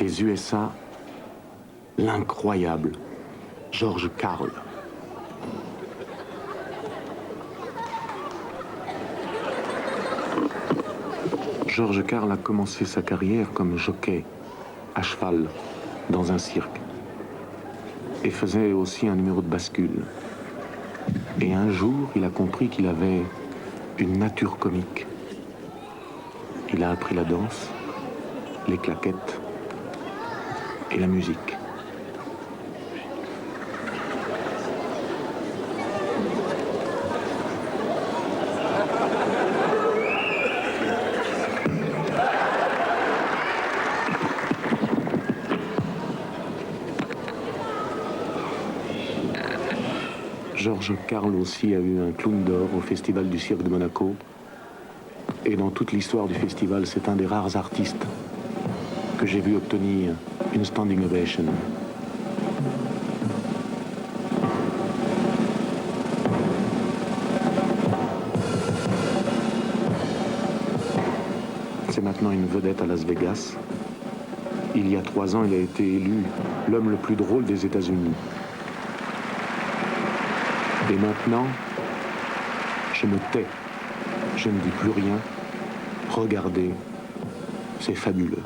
Des USA, l'incroyable George Carl. George Carl a commencé sa carrière comme jockey à cheval dans un cirque et faisait aussi un numéro de bascule. Et un jour, il a compris qu'il avait une nature comique. Il a appris la danse, les claquettes et la musique. George Carl aussi a eu un clown d'or au Festival du Cirque de Monaco. Et dans toute l'histoire du festival, c'est un des rares artistes que j'ai vu obtenir une standing ovation. C'est maintenant une vedette à Las Vegas. Il y a 3 ans, il a été élu l'homme le plus drôle des États-Unis. Et maintenant, je me tais. Je ne dis plus rien. Regardez, c'est fabuleux.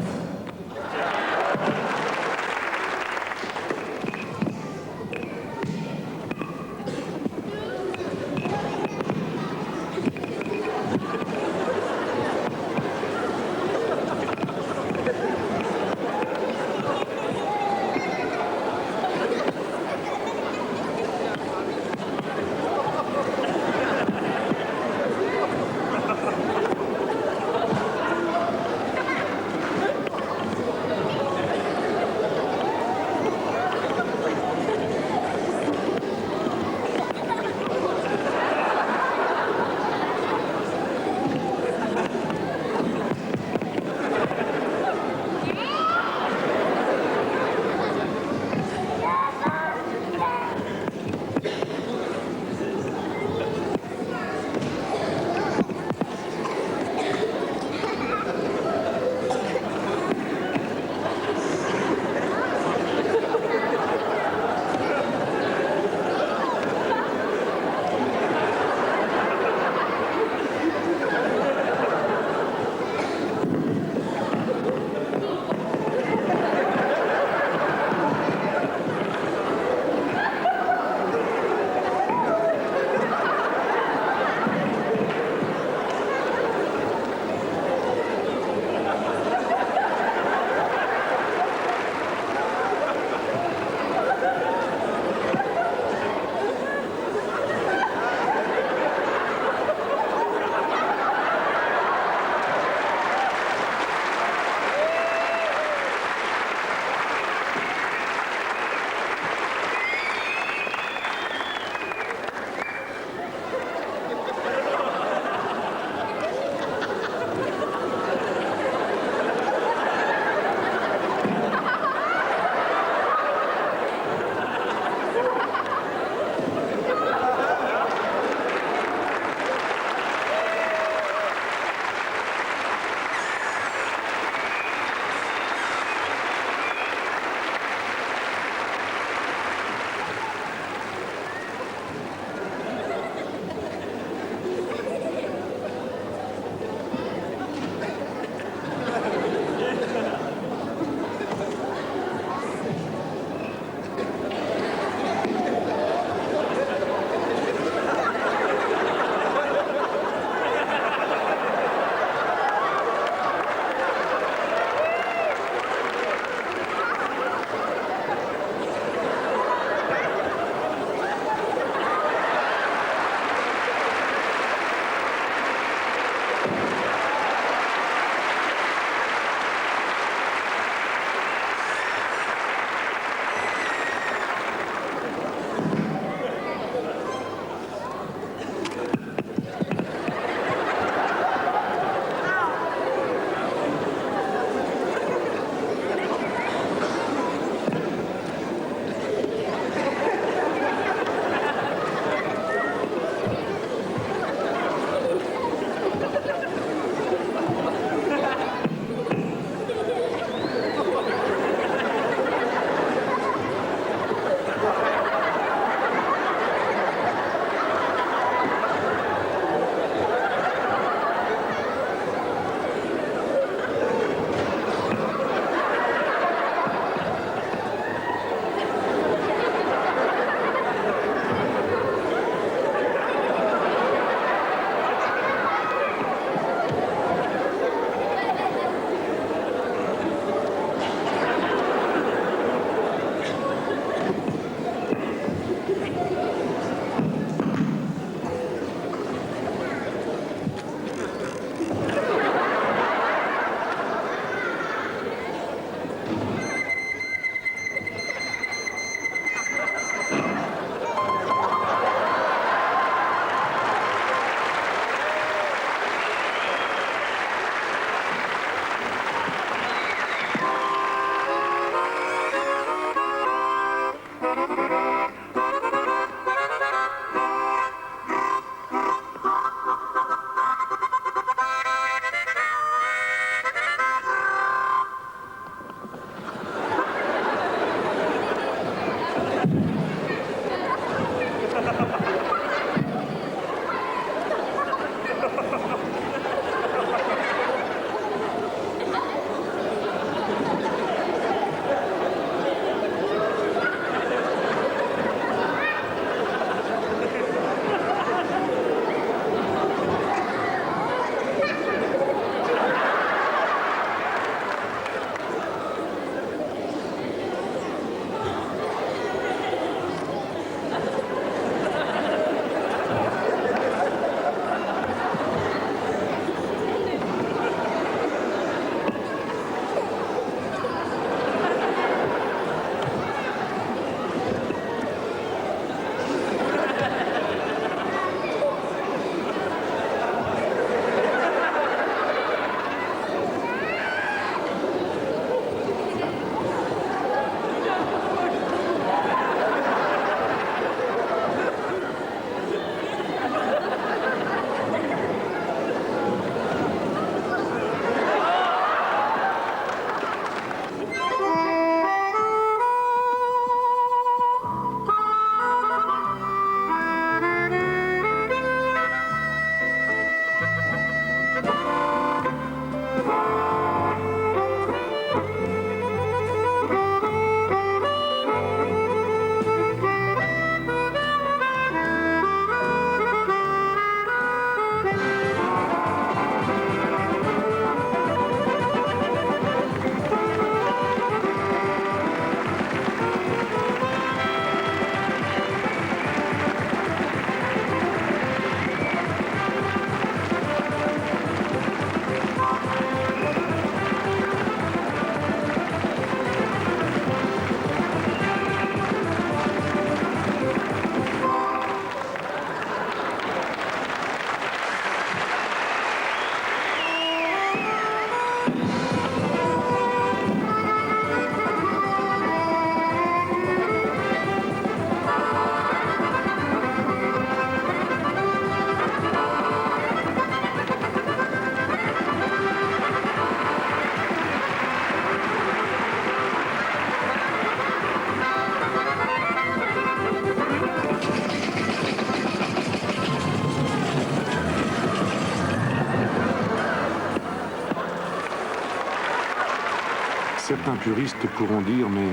Certains puristes pourront dire, mais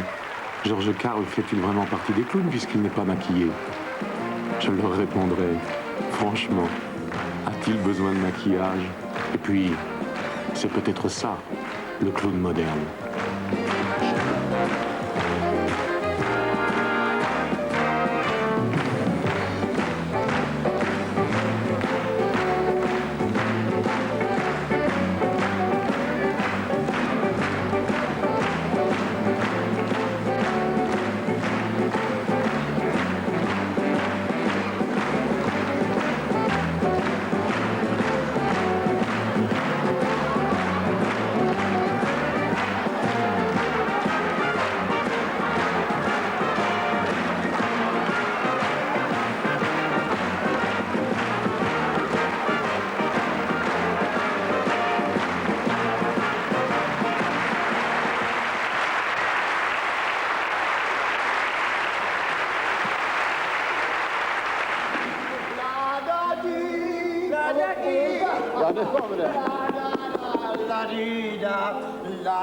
Georges Carl fait-il vraiment partie des clowns puisqu'il n'est pas maquillé? Je leur répondrai, franchement, a-t-il besoin de maquillage? Et puis, c'est peut-être ça, le clown moderne.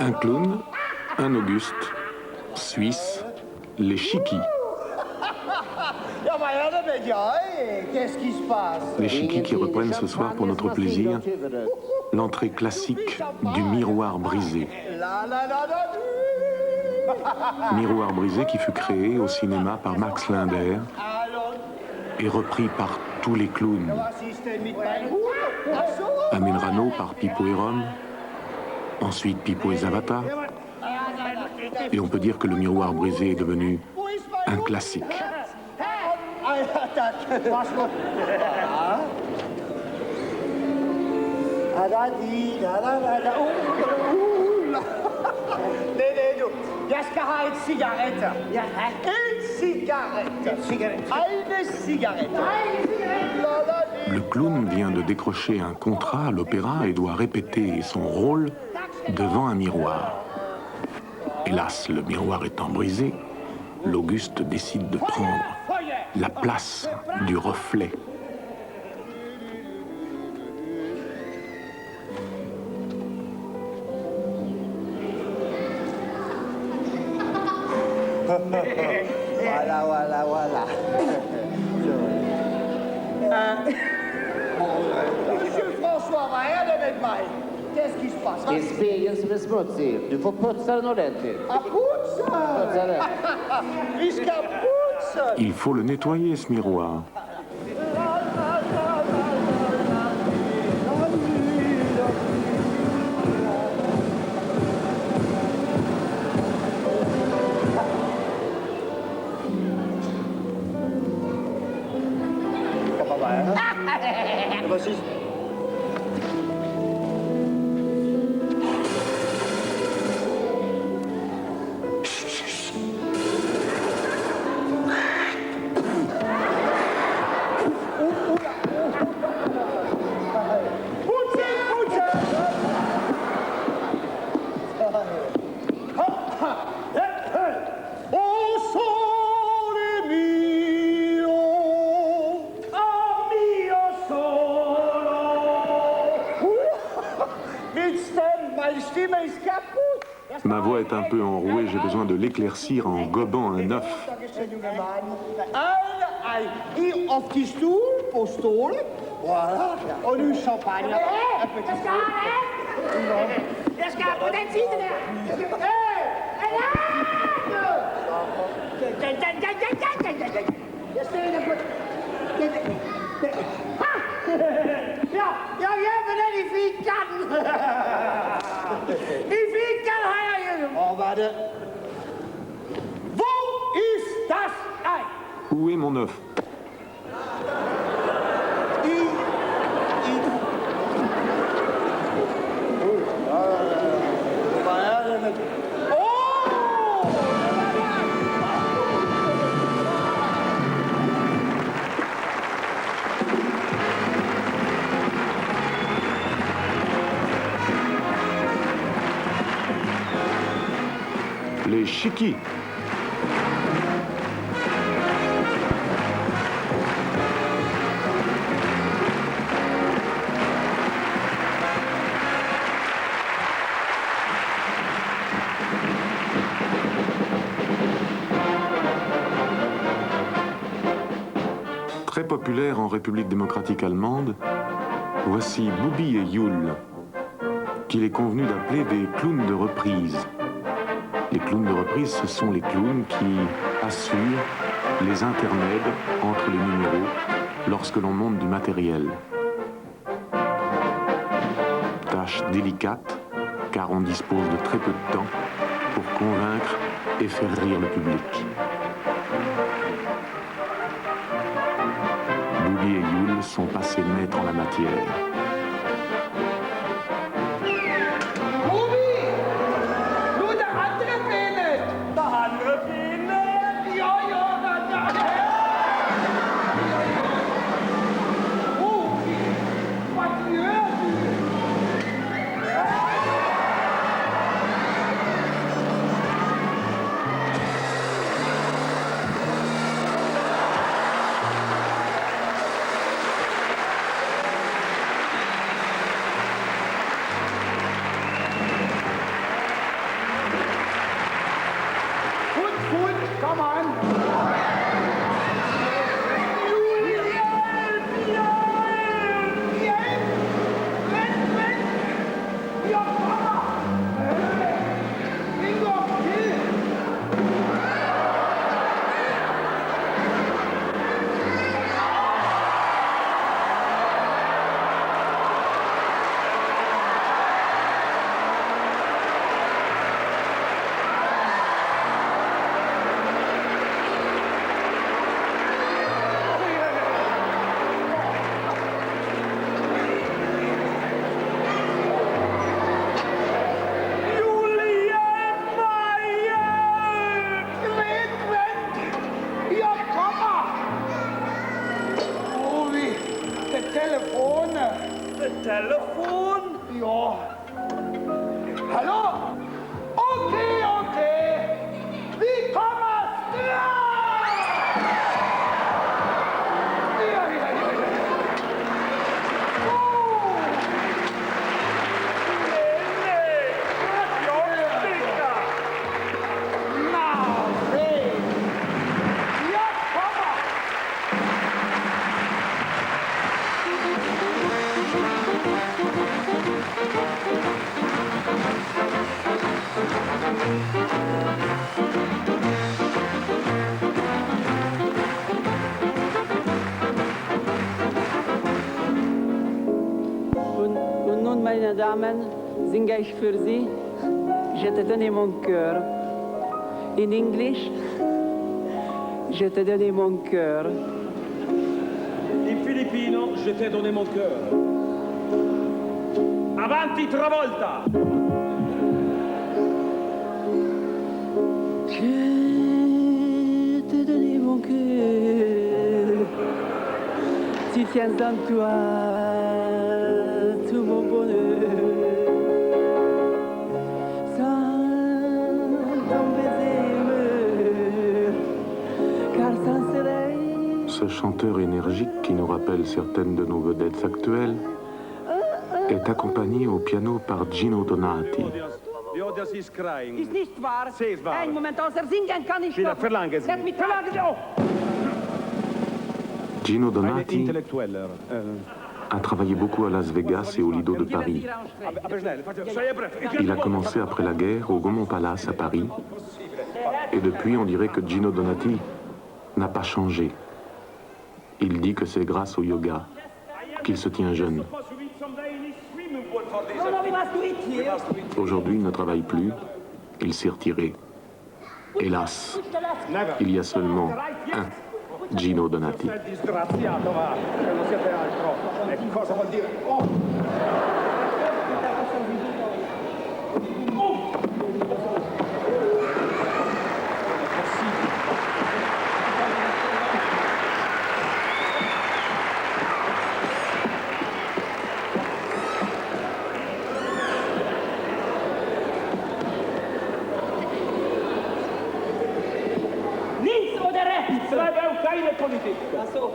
Un clown, un Auguste, Suisse, les Chickies. Qu'est-ce qui se passe? Les Chickies qui reprennent ce soir pour notre plaisir l'entrée classique du Miroir brisé. Miroir brisé qui fut créé au cinéma par Max Linder et repris par tous les clowns. Amin Rano par Pipo et Rome, ensuite Pipo et Zavata, et on peut dire que le Miroir brisé est devenu un classique. Jeg skal have et cigaret. Ja, en cigaret. Eine cigaret. Le clown vient de décrocher un contrat à l'opéra et doit répéter son rôle devant un miroir. Hélas, le miroir étant brisé, l'Auguste décide de prendre la place du reflet. Voilà. Monsieur François, vad är det med mig? Qu'est-ce qui se passe? Det är spegeln som är smutsig. Du får putsa den ordentligt. Putsa den? Vi ska putsa! Il faut le nettoyer, ce miroir. Ma voix est un peu enrouée, j'ai besoin de l'éclaircir en gobant un œuf. Hier op die stoel, på stolen. Voilà. Og nu champagne. Jeg skal på den side der. Jeg stiller på... Ja, hjemme den i fikkatten. I fikkatten har jeg hjemme. Og hvad er det? Hvor ist das Ei? Où est mon œuf? Hvad er det med... Les Chickies. populaire en République démocratique allemande, voici Boubi et Yule, qu'il est convenu d'appeler des clowns de reprise. Les clowns de reprise, ce sont les clowns qui assurent les intermèdes entre les numéros lorsque l'on monte du matériel. Tâche délicate, car on dispose de très peu de temps pour convaincre et faire rire le public. Boubi et Yule sont passés maîtres en la matière. Meine Damen, singe ich für Sie, je te donne mon cœur. In English, je te donne mon cœur. In filippino, je t'ai donné mon cœur. Avanti, Travolta! Je te donne mon cœur. Tu tiens en toi tout mon bonheur. Sans ton baiser, car sans soleil. Ce chanteur énergique qui nous rappelle certaines de nos vedettes actuelles est accompagné au piano par Gino Donati. Die audience is crying. Ist nicht wahr. Sie ist wahr. Ein Moment, außer singen kann ich Wieder noch. verlangen Sie. Lass mich verlangen Sie. Oh. Gino Eine Donati Intellektueller. a travaillé beaucoup à Las Vegas et au Lido de Paris. Aber schnell, sei bref. Il a commencé après la guerre au Gaumont Palace à Paris. Et depuis, on dirait que Gino Donati n'a pas changé. Il dit que c'est grâce au yoga qu'il se tient jeune. No, we must do it here. Aujourd'hui, il ne travaille plus. Il s'est retiré. Hélas, il y a seulement un Gino Donati. Sei disgraziato, va. Che non siete altro. E cosa vuol dire? Oh! Links oder rechts? Bleibe auch keine Politik. Ach so.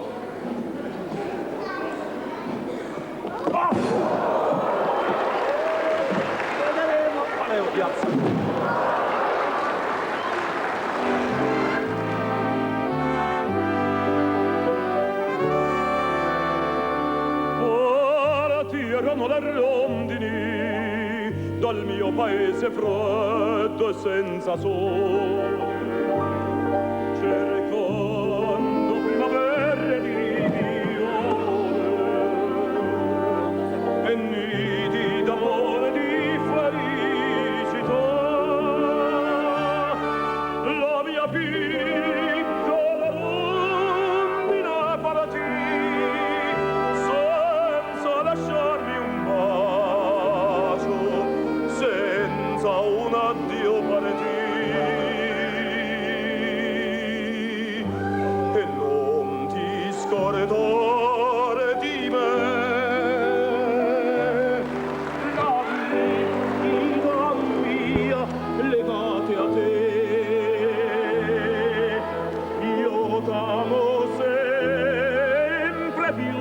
Valeu, piazza. paese freddo e senza sole, cercando primavere di riviole e nidi d'amore, di felicità. La mia piccola rondine partì senza lasciarmi un bacio, senza un addio partì, e non ti scordare di me. La vita mia legate a te, io t'amo sempre più,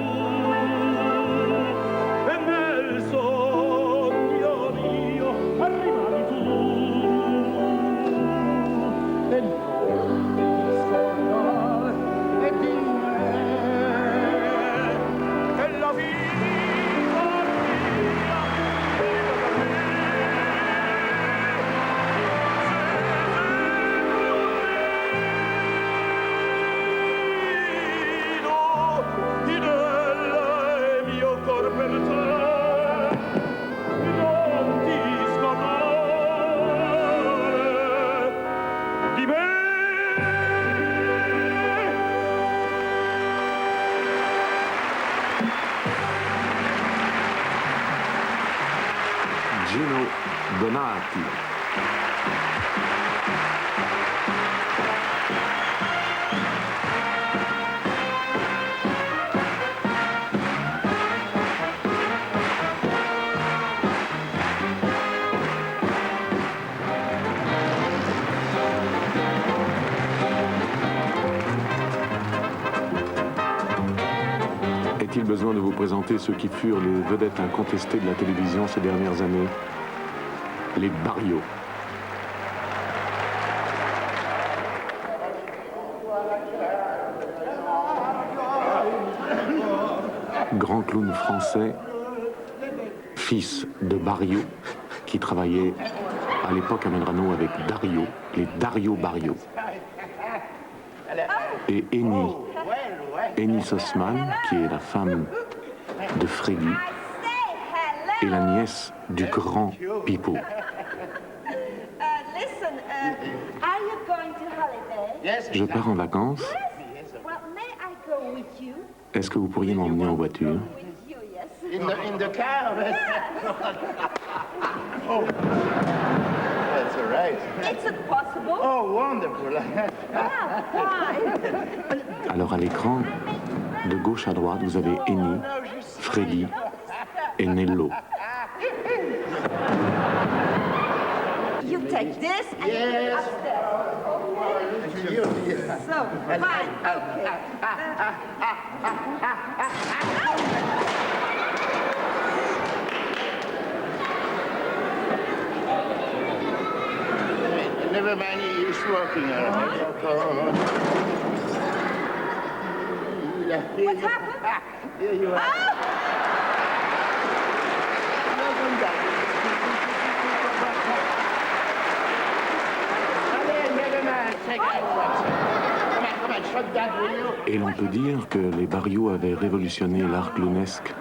e nel sogno mio rimani tu, e non ti scordare di me, e la vita mia Gino Donati. Est-il besoin de vous présenter ceux qui furent les vedettes incontestées de la télévision ces dernières années? Les Barrios. Grand clown français, fils de Barrio, qui travaillait à l'époque à Medrano avec Dario, les Dario Barrio. Et Henny Sossman, qui est la femme de Freddy, et la nièce du grand Pipo. Je pars en vacances. Est-ce que vous pourriez m'emmener en voiture? In the car. Oh, that's all right. Is it possible? Oh, wonderful. Alors à l'écran, de gauche à droite, vous avez Henny, Freddy et Nello. You take this and you put it upstairs. Okay? So, fine. Okay. Never mind, he's working on it. What happened? Here you are. Welcome back. Never mind. Take it. Come on, shut that, will you? Et l'on peut dire que les Barrios avaient révolutionné l'art clownesque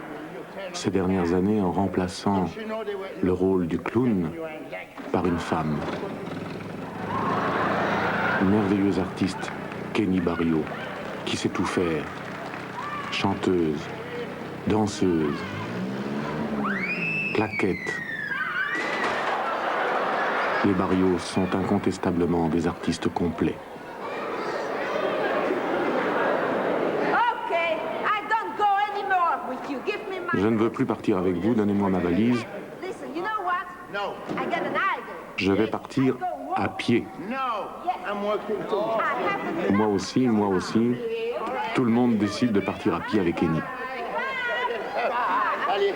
ces dernières années en remplaçant le rôle du clown par une femme. Merveilleuse artiste, Kenny Barrio, qui sait tout faire. Chanteuse, danseuse, claquette. Les Barrios sont incontestablement des artistes complets. Okay, I don't go anymore with you. Give me my... Je ne veux plus partir avec vous, donnez-moi ma valise. Listen, you know what? No. I got an idea. Je vais partir à pied. No. I'm working too. I have an... Moi aussi. Tout le monde décide de partir à pied avec Henny. Allez.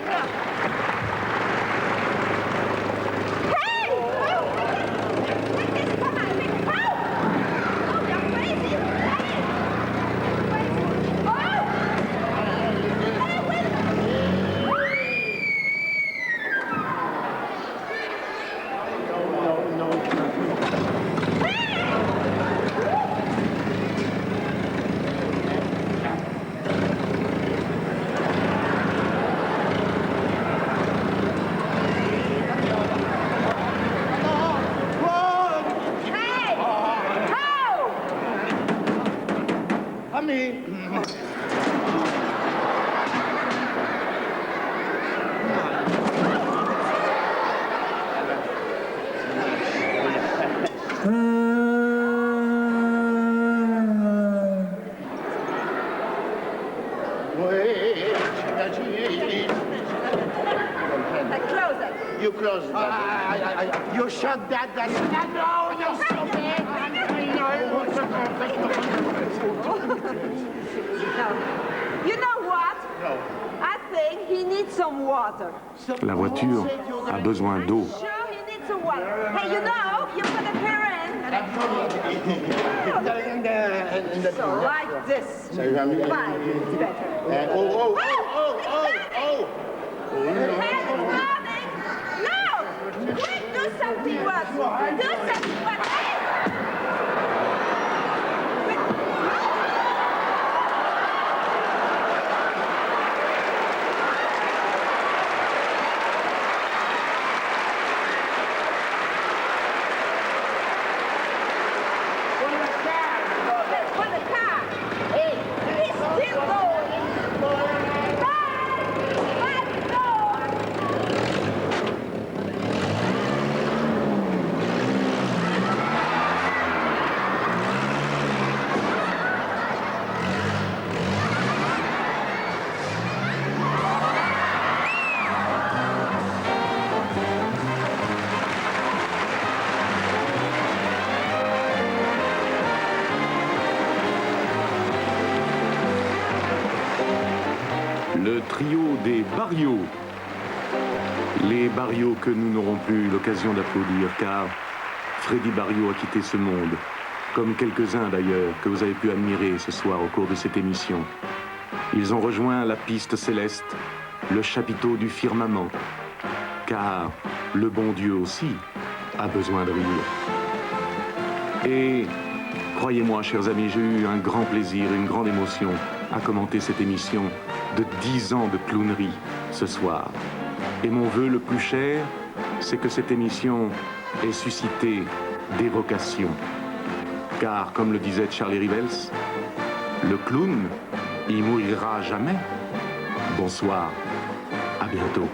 close that. You shut that. No, you're stupid. You know what? No. I think he needs some water. La voiture a besoin d'eau. Sure, he needs some water. Hey, you know, you put a pair in. So like this. Fine, it's better. Oh. Hey, it's burning. No! Quick, do something, Watson. Do something, Watson. Le trio des Barrios. Les Barrios que nous n'aurons plus l'occasion d'applaudir car Freddy Barrio a quitté ce monde, comme quelques-uns d'ailleurs que vous avez pu admirer ce soir au cours de cette émission. Ils ont rejoint la piste céleste, le chapiteau du firmament, car le bon Dieu aussi a besoin de rire. Et croyez-moi, chers amis, j'ai eu un grand plaisir, une grande émotion à commenter cette émission de 10 ans de clownerie ce soir. Et mon vœu le plus cher, c'est que cette émission ait suscité des vocations. Car, comme le disait Charlie Rivels, le clown, il mourira jamais. Bonsoir, à bientôt.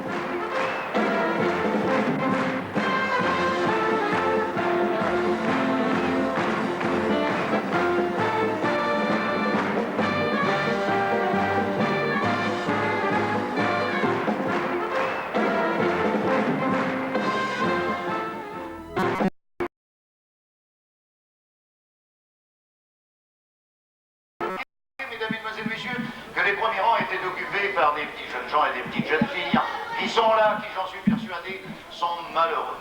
Par des petits jeunes gens et des petites jeunes filles qui sont là, qui, j'en suis persuadé, sont malheureux.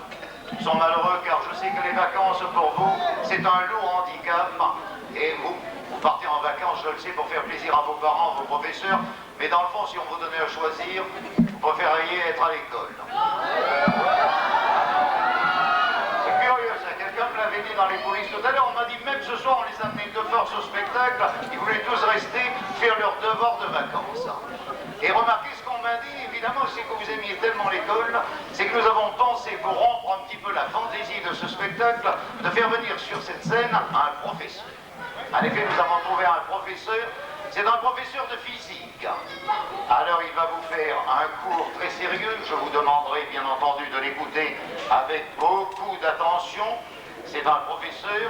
Ils sont malheureux car je sais que les vacances pour vous, c'est un lourd handicap. Et vous partez en vacances, je le sais, pour faire plaisir à vos parents, vos professeurs. Mais dans le fond, si on vous donnait à choisir, vous préféreriez être à l'école. C'est curieux ça, quelqu'un me l'avait dit dans les coulisses tout à l'heure. On m'a dit même ce soir, on les amenait de force au spectacle. Ils voulaient tous rester, faire leur devoir de vacances. Et remarquez ce qu'on m'a dit, évidemment, c'est que vous aimiez tellement l'école, c'est que nous avons pensé, pour rompre un petit peu la fantaisie de ce spectacle, de faire venir sur cette scène un professeur. En effet, nous avons trouvé un professeur, c'est un professeur de physique. Alors il va vous faire un cours très sérieux, je vous demanderai bien entendu de l'écouter avec beaucoup d'attention. C'est un professeur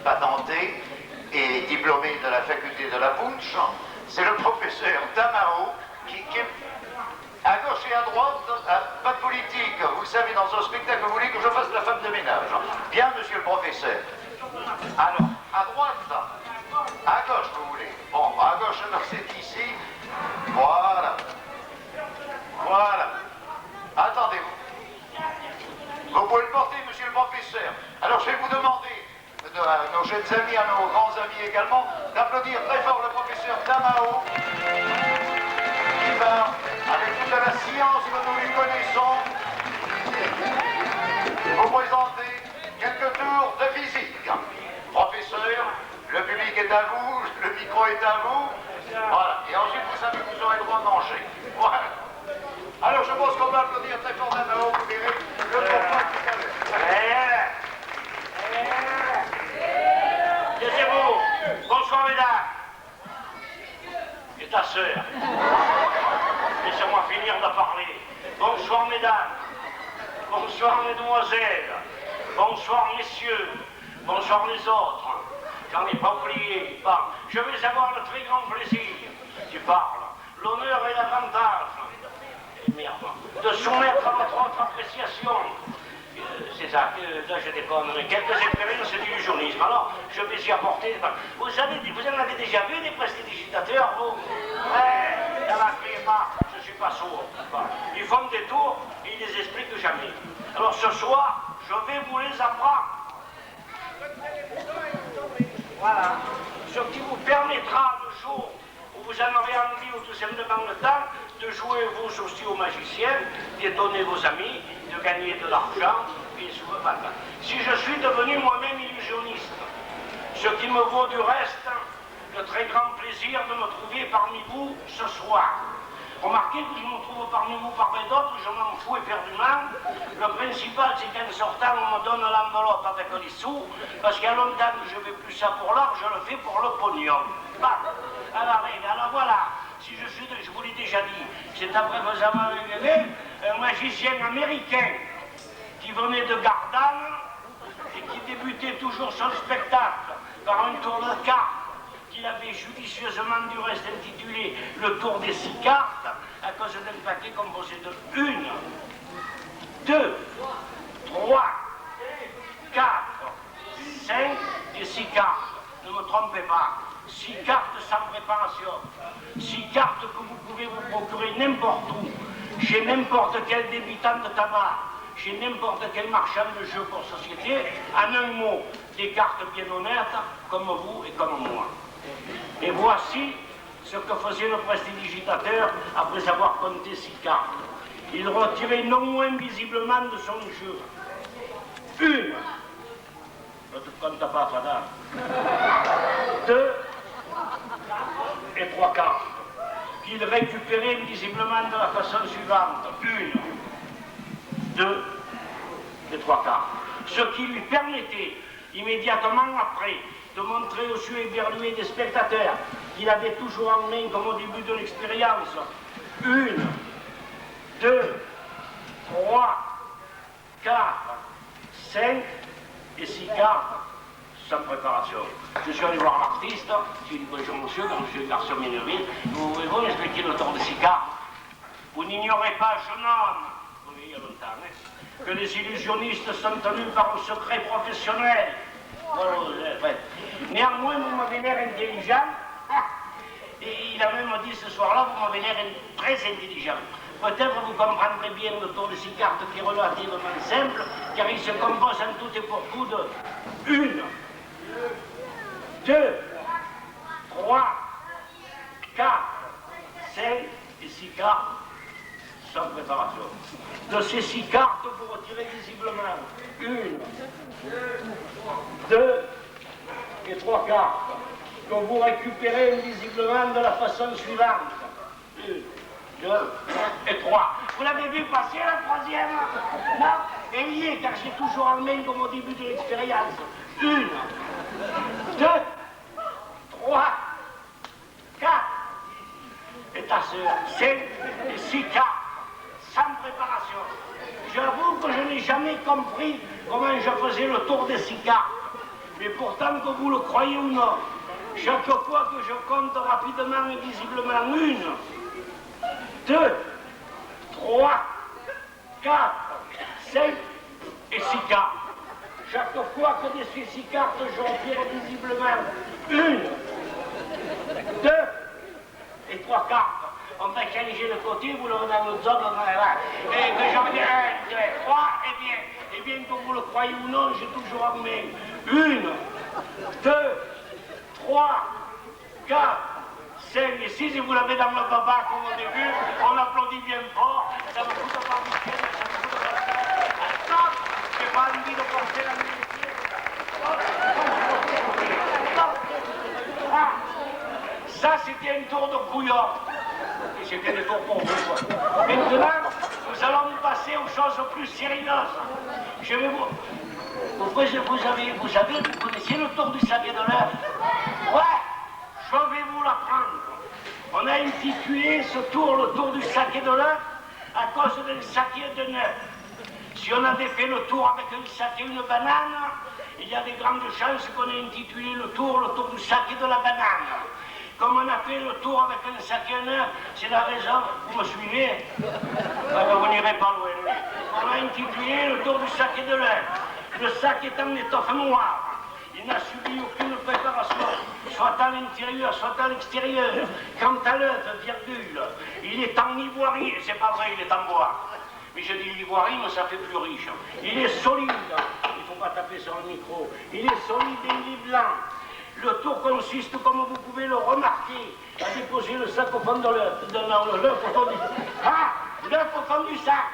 patenté et diplômé de la faculté de la Punch. C'est le professeur Tamao qui à gauche et à droite, pas de politique. Vous le savez, dans un spectacle, vous voulez que je fasse la femme de ménage. Bien, monsieur le professeur. Alors, à droite, à gauche, vous voulez. Bon, à gauche, alors c'est ici. Voilà. Voilà. Attendez-vous. Vous pouvez le porter, monsieur le professeur. Alors, je vais vous demander, à nos jeunes amis, à nos grands amis également, d'applaudir très fort le professeur Tamao, qui va, avec toute la science que nous lui connaissons, vous présenter quelques tours de physique. Professeur, le public est à vous, le micro est à vous. Voilà. Et ensuite, vous savez que vous aurez le droit de manger. Voilà. Alors, je pense qu'on va applaudir très fort Tamao, vous verrez le pourquoi tout à l'heure. Taisez-vous. Bonsoir, mesdames. Et ta sœur. Laissez-moi finir de parler. Bonsoir, mesdames. Bonsoir, mesdemoiselles. Bonsoir, messieurs. Bonsoir, les autres. J'en ai pas oublié. Bon, je vais avoir le très grand plaisir. Tu parles. L'honneur et l'avantage. Et merde. de soumettre à votre appréciation. C'est ça, là je déconne, quelques expériences d'illusionnisme. Alors, je vais y apporter. Vous en avez déjà vu des prestidigitateurs, vous? Ouais, ne la criez pas, je ne suis pas sourd. Ils font des tours et ils les expliquent jamais. Alors ce soir, je vais vous les apprendre. Voilà, ce qui vous permettra le jour où vous en aurez envie ou tout simplement le temps de jouer vous aussi aux magiciens, d'étonner vos amis, de gagner de l'argent. Voilà. Si je suis devenu moi-même illusionniste, ce qui me vaut du reste le très grand plaisir de me trouver parmi vous ce soir. Remarquez que je me trouve parmi vous parmi d'autres, je m'en fous éperdument. Le principal, c'est qu'en sortant, on me donne l'enveloppe avec les sous, parce qu'il y a longtemps que je ne fais plus ça pour l'art, je le fais pour le pognon. Bah. Alors voilà, si je suis, je vous l'ai déjà dit, c'est après vous avoir révélé un magicien américain qui venait de Gardanne et qui débutait toujours son spectacle par un tour de cartes qu'il avait judicieusement du reste intitulé Le Tour des 6 cartes, à cause d'un paquet composé de 1, 2, 3, 4, 5 et 6 cartes. Ne me trompez pas, 6 cartes sans préparation, 6 cartes que vous pouvez vous procurer n'importe où, chez n'importe quel débitant de tabac, chez n'importe quel marchand de jeux pour société, en un mot, des cartes bien honnêtes, comme vous et comme moi. Et voici ce que faisait le prestidigitateur après avoir compté 6 cartes. Il retirait non moins visiblement de son jeu 1, ne te compte pas, Fada, 2 et 3 cartes, qu'il récupérait visiblement de la façon suivante 1, 2 et 3 cartes, ce qui lui permettait immédiatement après de montrer aux yeux éberlués des spectateurs qu'il avait toujours en main, comme au début de l'expérience, 1, 2, 3, 4, 5 et 6 cartes sans préparation. Je suis allé voir l'artiste, j'ai dit bonjour monsieur, quand monsieur Garçon Méneville, vous pouvez m'expliquer le tour de 6 cartes? Vous n'ignorez pas, jeune homme, vous voyez il y a longtemps, hein, que les illusionnistes sont tenus par un secret professionnel. Néanmoins, vous m'avez l'air intelligent, et il a même dit ce soir-là, vous m'avez l'air très intelligent. Peut-être vous comprendrez bien le tour de 6 cartes qui est relativement simple, car il se compose en tout et pour tout de 1, 2, 3, 4, 5 et 6 cartes sans préparation. De ces 6 cartes, vous retirez visiblement 1, 2 et 3 cartes que vous récupérez invisiblement de la façon suivante. 1, 2 et 3. Vous l'avez vu passer la troisième? Non? Et il y est, car j'ai toujours en main comme au début de l'expérience. 1, 2, 3, 4. Et ta sœur, 5 et 6 cartes, sans préparation. J'avoue que je n'ai jamais compris comment je faisais le tour des 6 cartes. Mais pourtant, que vous le croyez ou non, chaque fois que je compte rapidement et visiblement 1, 2, 3, 4, 5 et 6 cartes. Chaque fois que de ces 6 cartes, je retire visiblement 1, 2 et 3 cartes. On va changer le côté, vous le donnez à l'autre zone, et que j'en ai 1, 2, 3, et bien que vous le croyez ou non, j'ai toujours en main 1, 2, 3, 4, 5 et 6, et vous l'avez dans le baba comme au début, on applaudit bien fort, ça me coûte pas Michel, ça me coûte pas... Stop, j'ai pas envie de porter la vérité. Ça, c'était un tour de couillon. Et c'était le tour pour vous. Maintenant, nous allons passer aux choses plus sérieuses. Je vais vous... Vous connaissez le tour du saké de l'œuf? Ouais, je vais vous l'apprendre. On a intitulé ce tour le tour du saké de l'œuf à cause d'un saké de neuf. Si on avait fait le tour avec un saké et une banane, il y a des grandes chances qu'on ait intitulé le tour du saké de la banane. Comme on a fait le tour avec un sac et un œuf, c'est la raison, vous me suivez? Vous n'irez pas loin. On a intitulé le tour du sac et de l'œuf. Le sac est en étoffe noire. Il n'a subi aucune préparation, soit à l'intérieur, soit à l'extérieur. Quant à l'œuf, virgule, il est en ivoirien, c'est pas vrai, il est en bois. Mais je dis l'ivoirien, mais ça fait plus riche. Il est solide, il ne faut pas taper sur le micro. Il est solide et il est blanc. Le tour consiste, comme vous pouvez le remarquer, à déposer le sac au fond de l'œuf. L'œuf au fond du sac. Ah, l'œuf au fond du sac.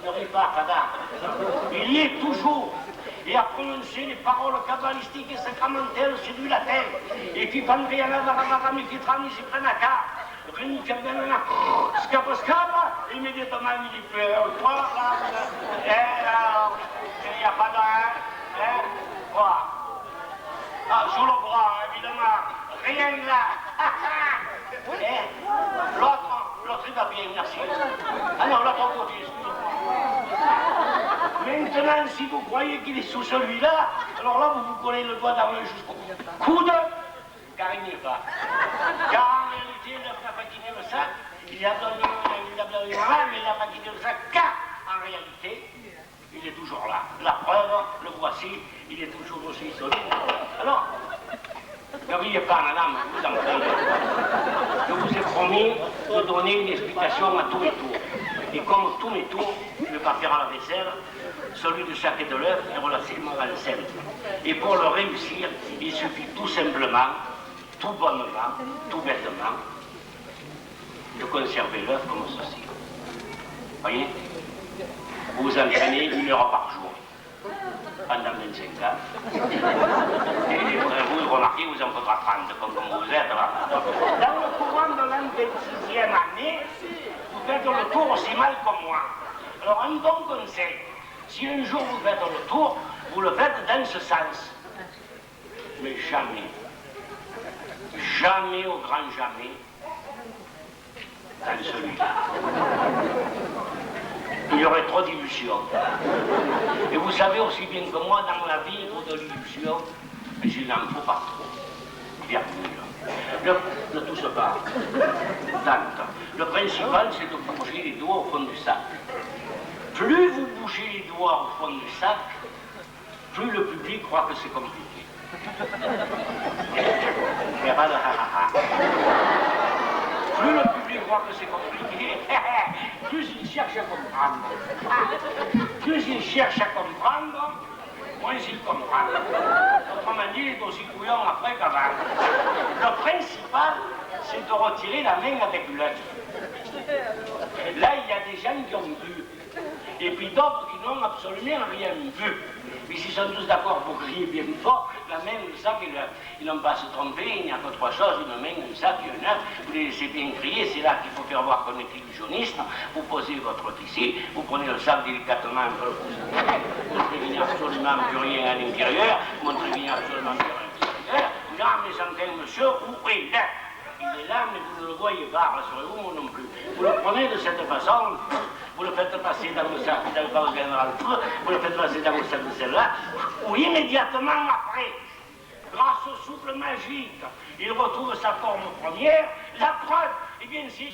Ne ris pas, Fada. Il y est toujours. Et à prononcer les paroles cabalistiques et sacramentelles, c'est du latin. Et puis, Pandriana, Varavara, Mifitrani, Sipranaka, Renicabenana, Scapa, Scapa, immédiatement, il est plein. Il n'y a pas d'un, quoi. Ah, sous le bras, évidemment. Rien là. L'autre, il va bien, merci. Ah non, l'autre côté, maintenant, si vous croyez qu'il est sous celui-là, alors là, vous vous collez le doigt dans le jusqu'au coude, car il n'y est pas. Car en réalité, il n'a pas quitté le sac, il a donné mal, mais il n'a pas quitté le sac, car en réalité, il est toujours là. La preuve, le voici, il est toujours aussi solide. Alors, ne riez pas, madame, vous en prie. Je vous ai promis de donner une explication à tous mes tours. Et comme tous mes tours, je vais pas faire à la vaisselle, celui de sac et de l'œuf est relativement simple. Et pour le réussir, il suffit tout simplement, tout bonnement, tout bêtement, de conserver l'œuf comme ceci. Voyez? Vous vous entraînez 1 heure par jour, pendant 25 ans. Et vous remarquez, vous en faudra 30, comme vous êtes là. Dans le courant de l'an 26e année, vous faites le tour aussi mal que moi. Alors un bon conseil, si un jour vous faites le tour, vous le faites dans ce sens. Mais jamais, jamais au grand jamais, dans celui-là. Il y aurait trop d'illusions. Et vous savez aussi bien que moi, dans la vie, il faut de l'illusion, mais il n'en faut pas trop. Virgule. Ne touche pas. Tante. Le principal, c'est de bouger les doigts au fond du sac. Plus vous bougez les doigts au fond du sac, plus le public croit que c'est compliqué. Il n'y a pas de ha-ha-ha. Plus le public croit que c'est compliqué, plus il cherche à comprendre. Plus il cherche à comprendre, moins il comprend. Autrement dit, il est aussi couillon après qu'avant. Le principal, c'est de retirer la main avec l'œuf. Là, il y a des gens qui ont vu. Et puis d'autres qui n'ont absolument rien vu. Mais s'ils sont tous d'accord pour crier bien fort, la main, le sac et l'œuf. Ils n'ont pas à se tromper, il n'y a que 3 choses, une main, un sac et un œuf. Vous les laissez bien crier, c'est là qu'il faut faire voir qu'on est illusionniste. Vous posez votre ici, vous prenez le sac délicatement un peu le pouce. Vous ne prévenez absolument plus rien à l'intérieur, vous ne prévenez absolument plus rien à l'extérieur. Là, mais j'entends monsieur, où est là? Il est là, mais vous ne le voyez pas, rassurez-vous, moi non plus. Vous le prenez de cette façon, vous le faites passer dans le sac, dans le général, vous le faites passer dans le sac de celle-là, ou immédiatement après, grâce au souffle magique, il retrouve sa forme première, la preuve, eh bien, c'est...